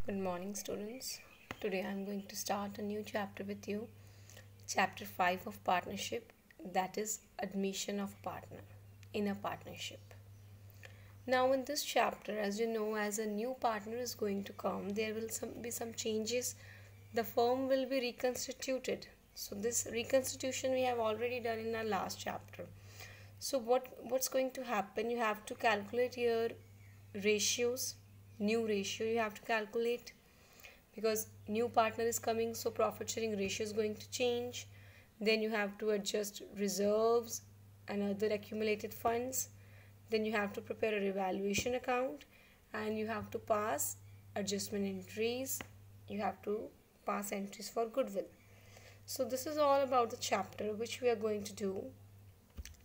Good morning, students. Today I am going to start a new chapter with you, chapter 5 of partnership, that is, admission of partner in a partnership. Now, in this chapter, as you know, as a new partner is going to come, there will be some changes. The firm will be reconstituted. So, this reconstitution we have already done in our last chapter. So, what's going to happen? You have to calculate your ratios, new ratio you have to calculate because new partner is coming, so profit sharing ratio is going to change. Then you have to adjust reserves and other accumulated funds. Then you have to prepare a revaluation account and you have to pass adjustment entries. You have to pass entries for goodwill. So this is all about the chapter which we are going to do,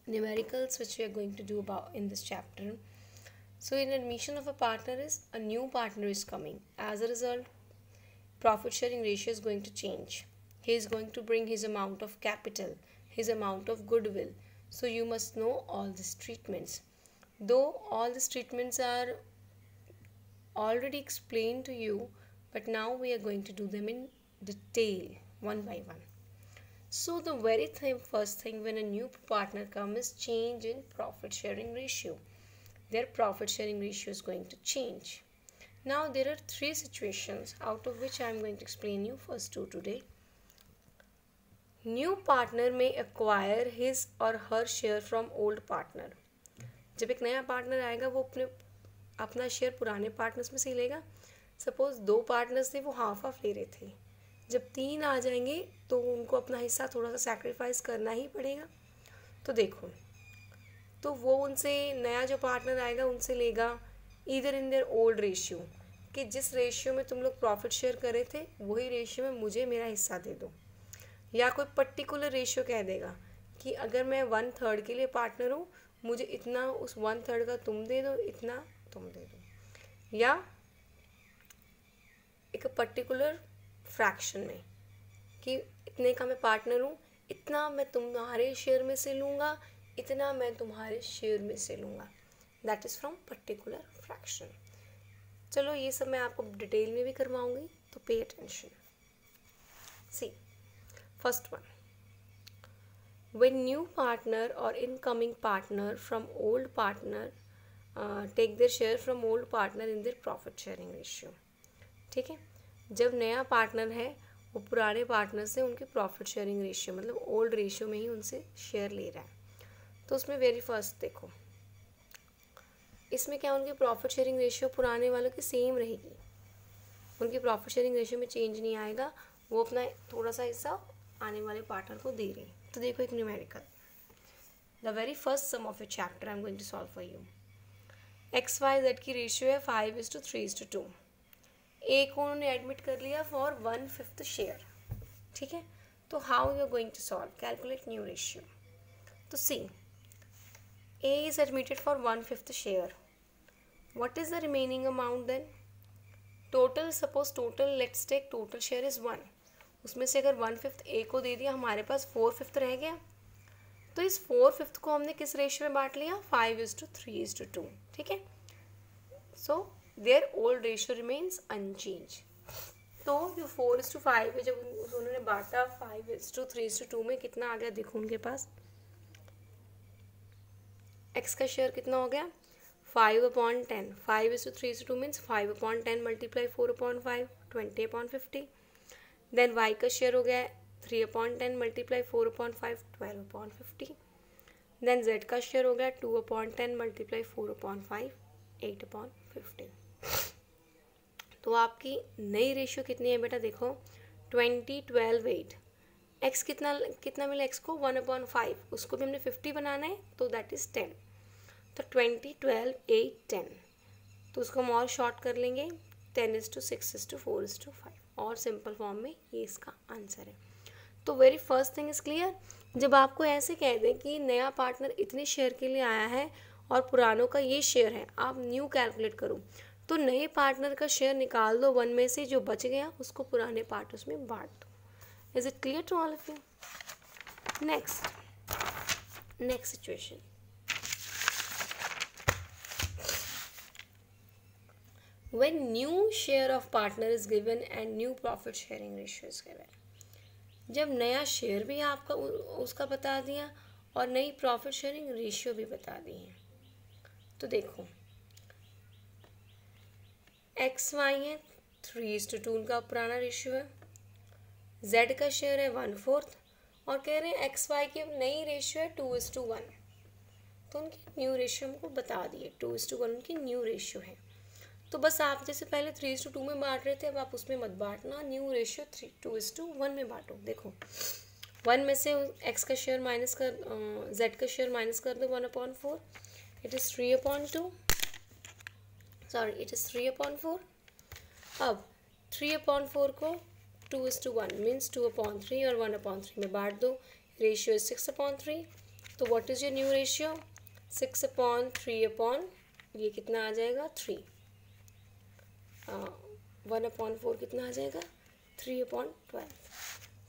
numericals which we are going to do about in this chapter. So in admission of a partner is a new partner is coming. As a result, profit sharing ratio is going to change. He is going to bring his amount of capital, his amount of goodwill. So you must know all these treatments. Though all these treatments are already explained to you, but now we are going to do them in detail, one by one. So the very first thing when a new partner comes is change in profit sharing ratio. Their profit sharing ratio is going to change. Now there are three situations out of which I am going to explain you first two today. New partner may acquire his or her share from old partner. जब एक नया partner आएगा वो अपना share पुराने partners में से लेगा. सपोज दो पार्टनर्स थे, वो हाफ हाफ ले रहे थे. जब तीन आ जाएंगे तो उनको अपना हिस्सा थोड़ा सा सैक्रिफाइस करना ही पड़ेगा. तो देखो, तो वो उनसे नया जो पार्टनर आएगा उनसे लेगा either in their old ratio, कि जिस रेशियो में तुम लोग प्रॉफिट शेयर करे थे वही रेशियो में मुझे मेरा हिस्सा दे दो. या कोई पर्टिकुलर रेशियो कह देगा कि अगर मैं 1/3 के लिए पार्टनर हूँ, मुझे इतना उस 1/3 का तुम दे दो, इतना तुम दे दो. या एक पर्टिकुलर फ्रैक्शन में कि इतने का मैं पार्टनर हूँ, इतना मैं तुम्हारे शेयर में से लूँगा, इतना मैं तुम्हारे शेयर में से लूँगा. That is from particular fraction. चलो ये सब मैं आपको डिटेल में भी करवाऊँगी, तो pay attention. See first one, when new partner or incoming partner from old partner take their share from old partner in their profit sharing ratio. ठीक है, जब नया पार्टनर है वो पुराने पार्टनर से उनके प्रॉफिट शेयरिंग रेशियो मतलब ओल्ड रेशियो में ही उनसे शेयर ले रहा है. तो उसमें वेरी फर्स्ट देखो, इसमें क्या उनकी प्रॉफिट शेयरिंग रेशियो पुराने वालों की सेम रहेगी. उनकी प्रॉफिट शेयरिंग रेशियो में चेंज नहीं आएगा. वो अपना थोड़ा सा हिस्सा आने वाले पार्टनर को दे रहे हैं. तो देखो एक numerical, the very first sum of a chapter I am going to solve for you. XYZ की रेशियो है 5:3:2. ए को उन्होंने एडमिट कर लिया फॉर 1/5 शेयर. ठीक है, तो how you are going to solve, calculate new ratio. तो see, A is admitted for 1/5 share. What is the remaining amount then? Total, suppose total, let's take total share is 1. उसमें से अगर 1/5 A को दे दिया, हमारे पास 4/5 रह गया. तो इस 4/5 को हमने किस रेशियो में बांट लिया, 5:3:2. ठीक है, so there old ratio remains unchange. तो जो 4:5 है, जब उन्होंने बांटा 5:3:2 में, कितना आ गया देखो उनके पास. एक्स का शेयर कितना हो गया, 5/10. 5:3:2 मीन्स 5/10 मल्टीप्लाई 4/5, 20/50. देन वाई का शेयर हो गया 3/10 मल्टीप्लाई 4/5, 12/50. देन जेड का शेयर हो गया 2/10 मल्टीप्लाई 4/5, 8/50. तो आपकी नई रेशियो कितनी है बेटा, देखो 20, 12, 8. एक्स कितना मिला एक्स को, 1/5. उसको भी हमने 50 बनाना है, तो दैट इज़ 10. तो 20, 12, 8, 10. तो उसको हम और शॉर्ट कर लेंगे, 10:6:4:5. और सिंपल फॉर्म में ये इसका आंसर है. तो very first thing is clear. जब आपको ऐसे कह दें कि नया पार्टनर इतने शेयर के लिए आया है और पुरानों का ये शेयर है, आप न्यू कैलकुलेट करो, तो नए पार्टनर का शेयर निकाल दो 1 में से, जो बच गया उसको पुराने पार्टनर्स में बांट दो. Is it clear to all of you? Next situation. when new share of partner is given and new profit sharing ratio is given, जब नया शेयर भी आपका उसका बता दिया और नई प्रॉफिट शेयरिंग रेशियो भी बता दी है। तो देखो एक्स वाई है 3:2 उनका पुराना रेशियो है, जेड का शेयर है 1/4 और कह रहे हैं एक्स वाई की नई रेशियो है 2:1, तो उनकी न्यू रेशियो हमको बता दिए 2:1 उनकी न्यू रेशियो है। तो बस आप जैसे पहले 3:2 में बांट रहे थे, अब आप उसमें मत बांटना, न्यू रेशियो 2:1 में बांटो। देखो 1 में से एक्स का शेयर माइनस कर, जेड का शेयर माइनस कर दो 1/4, it is 3/2, sorry it is 3/4। अब 3/4 को 2:1 मीन्स 2/3 और 1/3 में बांट दो, रेशियो इज 6/3। तो what is your new ratio? 6/3 ये कितना आ जाएगा 3, 1/4 कितना आ जाएगा 3/12।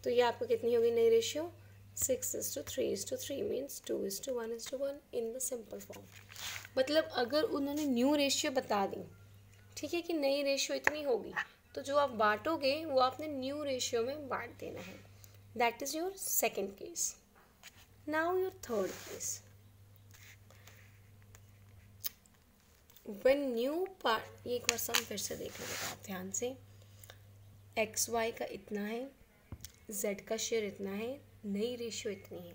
तो ये आपको कितनी होगी नई ratio 6:3:3 means 2:1:1 in the simple form. मतलब अगर उन्होंने न्यू रेशियो बता दी, ठीक है, कि नई रेशियो इतनी होगी, तो जो आप बांटोगे वो आपने न्यू रेशियो में बांट देना है। That is your second case. Now your third case, when new part, ये एक बार सम फिर से देख लीजिएगा आप ध्यान से। एक्स वाई का इतना है, जेड का शेयर इतना है, नई रेशियो इतनी है,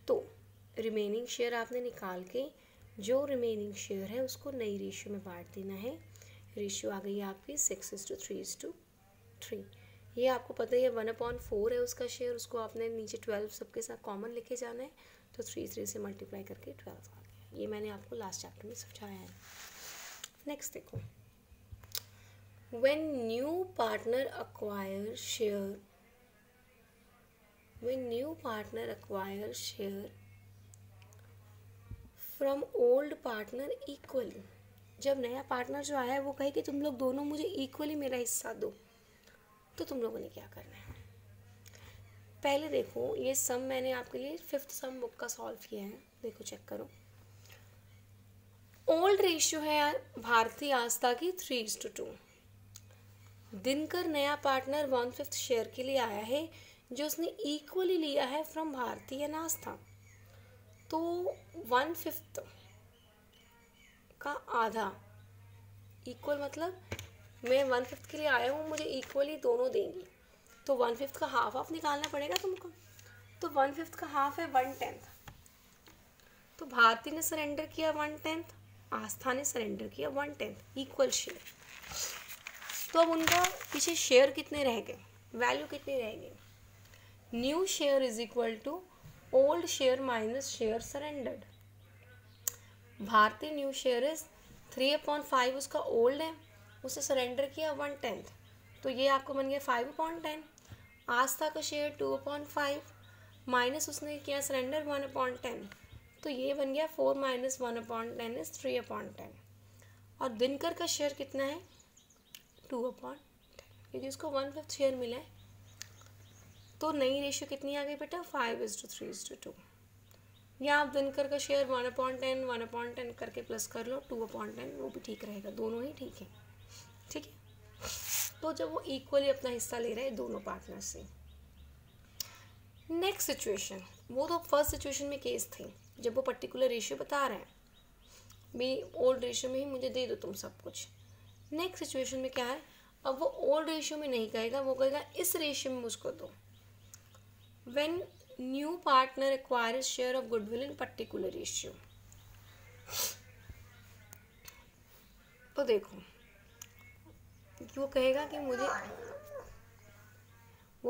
तो रिमेनिंग शेयर आपने निकाल के जो रिमेनिंग शेयर है उसको नई रेशियो में बांट देना है। रेशियो आ गई आपकी 6:3:3। ये आपको पता ही है 1/4 है उसका शेयर, उसको आपने नीचे 12 सबके साथ कॉमन लेके जाना है, तो 3 से मल्टीप्लाई करके 12 आ गया। ये मैंने आपको लास्ट चैप्टर में समझाया है। नेक्स्ट देखो, when new partner acquire share, when new partner acquires share from old partner equally, जब नया पार्टनर जो आया है वो कहे कि तुम लोग दोनों मुझे इक्वली मेरा हिस्सा दो, तो तुम लोगों ने क्या करना है? पहले देखो ये सम मैंने आपके लिए 5th सम बुक का सॉल्व किया है, देखो चेक करो। ओल्ड रेशियो है भारती आस्था की 3:2। दिनकर नया पार्टनर 1/5 शेयर के लिए आया है जो उसने इक्वली लिया है फ्रॉम भारती एंड आस्था। तो 1/5 का आधा इक्वल, मतलब मैं 1/5 के लिए आया हूँ, मुझे इक्वली दोनों देंगी, तो 1/5 का हाफ ऑफ निकालना पड़ेगा तुमको। तो 1/5 का हाफ है 1/10। तो भारती ने सरेंडर किया 1/10, आस्था ने सरेंडर किया 1/10, इक्वल शेयर। तो अब उनका पीछे शेयर कितने रह गए, वैल्यू कितनी रह गई? New share is equal to old share minus share surrendered. भारतीय न्यू शेयर इज 3/5, उसका ओल्ड है, उसे सरेंडर किया 1/10, तो ये आपको बन गया 5/10। आस्था का शेयर 2/5 माइनस उसने किया सरेंडर 1/10, तो ये बन गया 4 - 1/10 इज 3/10। और दिनकर का शेयर कितना है 2/10, क्योंकि उसको 1/5 शेयर मिला है। तो नई रेशियो कितनी आ गई बेटा 5:3:2। या आप दिनकर का शेयर 1/10 करके प्लस कर लो 2/10, वो भी ठीक रहेगा, दोनों ही ठीक है, ठीक है। तो जब वो इक्वली अपना हिस्सा ले रहे हैं दोनों पार्टनर से। नेक्स्ट सिचुएशन, वो तो फर्स्ट सिचुएशन में केस थे जब वो पर्टिकुलर रेशियो बता रहे हैं, मेरी ओल्ड रेशियो में ही मुझे दे दो तुम सब कुछ। नेक्स्ट सिचुएशन में क्या है, अब वो ओल्ड रेशियो में नहीं कहेगा, वो कहेगा इस रेशियो में मुझको दो। When new partner acquires share of goodwill in particular ratio, तो देखो वो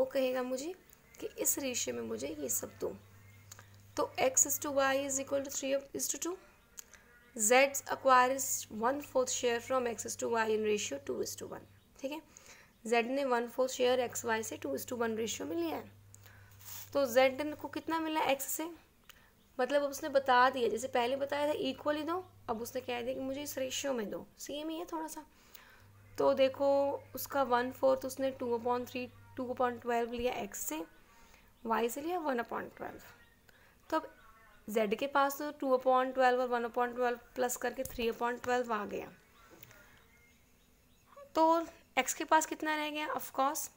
कहेगा मुझे कि इस रेशियो में मुझे ये सब दो। तो x:y is equal to 3:2। Z acquires 1/4 share from x:y in ratio 2:1, ठीक है। Z ने 1/4 शेयर xy से 2:1 रेशियो में लिया है, तो Z को कितना मिला x से, मतलब अब उसने बता दिया, जैसे पहले बताया था इक्वली दो, अब उसने कह दिया कि मुझे इस रेशियो में दो, सेम ही है थोड़ा सा। तो देखो उसका 1/4 उसने 2/12 लिया x से, y से लिया 1/12। तो अब Z के पास तो 2/12 और 1/12 प्लस करके 3/12 आ गया। तो x के पास कितना रह गया, ऑफकोर्स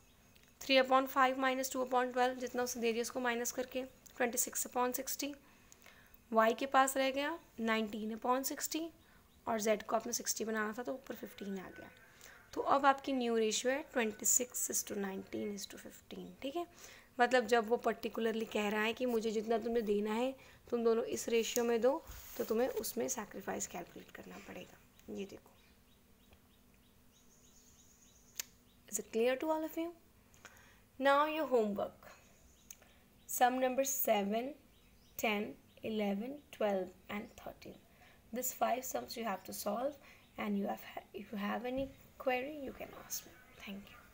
3/5 माइनस 2/12, जितना उसने दे दिया उसको माइनस करके 26/60। y के पास रह गया 19/60 और z को आपने 60 बनाना था तो ऊपर 15 आ गया। तो अब आपकी न्यू रेशियो है 26:19:15, ठीक है। मतलब जब वो पर्टिकुलरली कह रहा है कि मुझे जितना तुम्हें देना है तुम दोनों इस रेशियो में दो, तो तुम्हें उसमें सैक्रिफाइस कैलकुलेट करना पड़ेगा। ये देखो, is it clear to all of you? Now your homework, sum number 7, 10, 11, 12 and 13. These 5 sums you have to solve, and if you have any query you can ask me. Thank you.